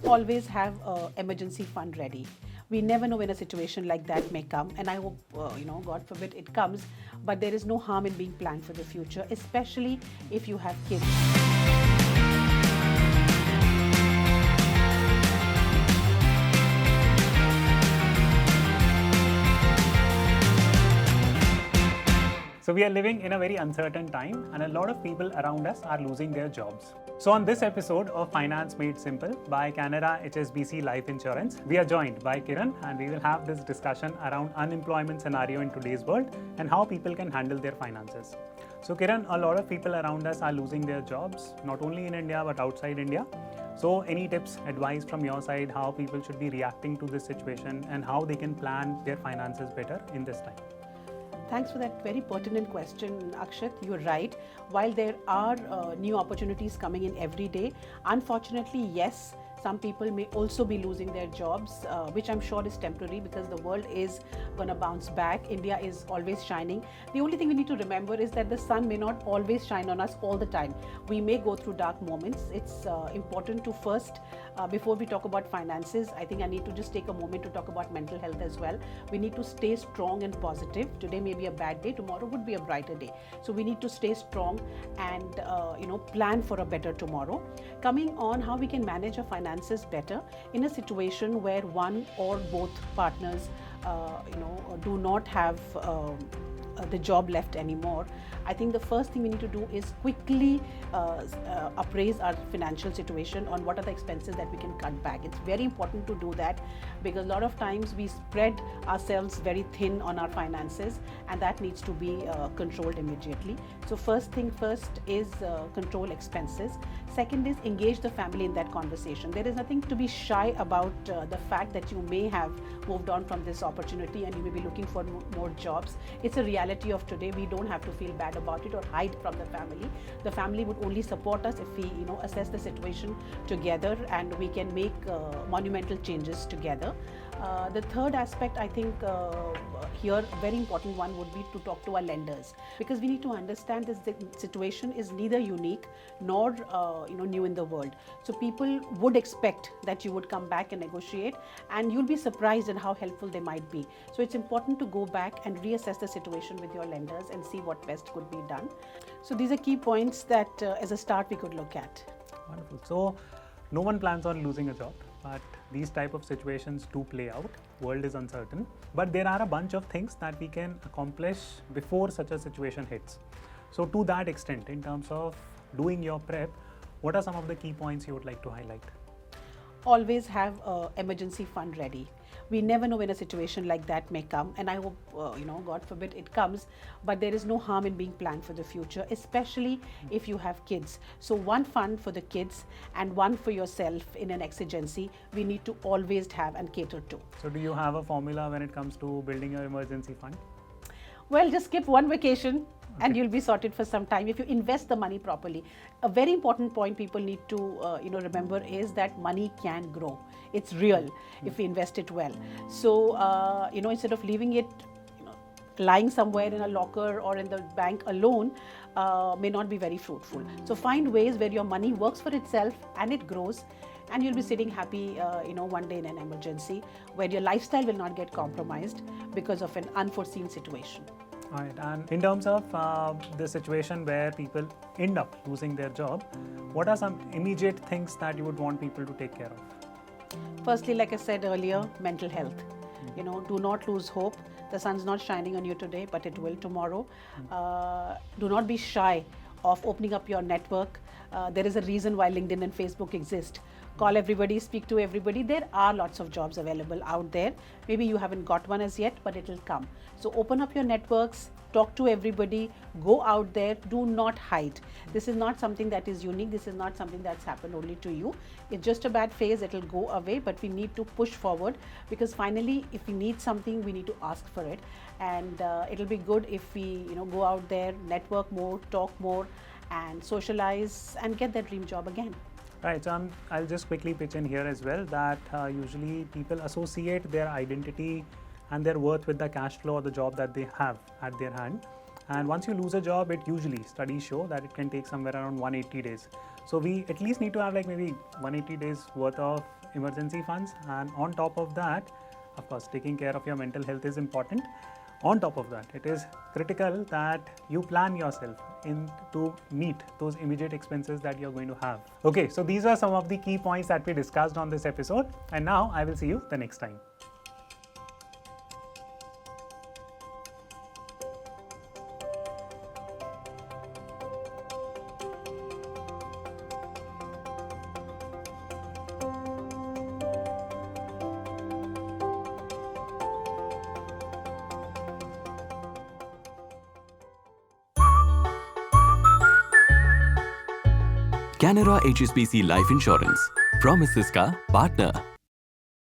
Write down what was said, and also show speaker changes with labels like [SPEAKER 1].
[SPEAKER 1] always have an emergency fund ready. We never know when a situation like that may come, and I hope, God forbid it comes, but there is no harm in being planned for the future, especially if you have kids.
[SPEAKER 2] So we are living in a very uncertain time and a lot of people around us are losing their jobs. So on this episode of Finance Made Simple by Canara HSBC Life Insurance, we are joined by Kiran and we will have this discussion around unemployment scenario in today's world and how people can handle their finances. So Kiran, a lot of people around us are losing their jobs, not only in India but outside India. So any tips, advice from your side, how people should be reacting to this situation and how they can plan their finances better in this time?
[SPEAKER 1] Thanks for that very pertinent question, Akshat. You're right. While there are new opportunities coming in every day, unfortunately, yes, some people may also be losing their jobs, which I'm sure is temporary because the world is going to bounce back. India is always shining. The only thing we need to remember is that the sun may not always shine on us all the time. We may go through dark moments. It's important to first, before we talk about finances, I think I need to just take a moment to talk about mental health as well. We need to stay strong and positive. Today may be a bad day, tomorrow would be a brighter day. So we need to stay strong and plan for a better tomorrow. Coming on how we can manage our finances better in a situation where one or both partners do not have the job left anymore. I think the first thing we need to do is quickly appraise our financial situation on what are the expenses that we can cut back. It's very important to do that because a lot of times we spread ourselves very thin on our finances and that needs to be controlled immediately. So first thing first is control expenses. Second is engage the family in that conversation. There is nothing to be shy about the fact that you may have moved on from this opportunity and you may be looking for more jobs. It's a reality of today. We don't have to feel bad about it or hide from the family. The family would only support us if we assess the situation together and we can make monumental changes together. The third aspect, I think here very important one would be to talk to our lenders because we need to understand this situation is neither unique nor new in the world. So people would expect that you would come back and negotiate and you'll be surprised at how helpful they might be. So it's important to go back and reassess the situation with your lenders and see what best could be done. So these are key points that as a start we could look at.
[SPEAKER 2] Wonderful. So no one plans on losing a job, but these type of situations do play out. World is uncertain, but there are a bunch of things that we can accomplish before such a situation hits. So to that extent, in terms of doing your prep, what are some of the key points you would like to highlight?
[SPEAKER 1] Always have an emergency fund ready. We never know when a situation like that may come, and I hope, God forbid it comes, but there is no harm in being planned for the future, especially if you have kids. So one fund for the kids and one for yourself in an exigency, we need to always have and cater to.
[SPEAKER 2] So do you have a formula when it comes to building your emergency fund?
[SPEAKER 1] Well, just skip one vacation and you'll be sorted for some time if you invest the money properly. A very important point people need to remember is that money can grow. It's real if we invest it well. So instead of leaving it lying somewhere in a locker or in the bank alone, may not be very fruitful. So find ways where your money works for itself and it grows, and you'll be sitting happy one day in an emergency where your lifestyle will not get compromised because of an unforeseen situation.
[SPEAKER 2] All right. And in terms of the situation where people end up losing their job, what are some immediate things that you would want people to take care of?
[SPEAKER 1] Firstly, like I said earlier, mental health. Do not lose hope. The sun's not shining on you today, but it will tomorrow. Do not be shy of opening up your network. There is a reason why LinkedIn and Facebook exist. Call everybody, speak to everybody. There are lots of jobs available out there. Maybe you haven't got one as yet, but it will come. So open up your networks, talk to everybody, go out there, do not hide. This is not something that is unique. This is not something that's happened only to you. It's just a bad phase, it will go away, but we need to push forward because finally, if we need something, we need to ask for it. And it'll be good if we go out there, network more, talk more, and socialize and get that dream job again.
[SPEAKER 2] Right, so I'll just quickly pitch in here as well that usually people associate their identity and their worth with the cash flow or the job that they have at their hand. And once you lose a job, it usually, studies show that it can take somewhere around 180 days. So we at least need to have like maybe 180 days worth of emergency funds, and on top of that, of course, taking care of your mental health is important. On top of that, it is critical that you plan yourself to meet those immediate expenses that you're going to have. Okay, so these are some of the key points that we discussed on this episode, and now I will see you the next time.
[SPEAKER 3] Canara HSBC Life Insurance. Promises का partner.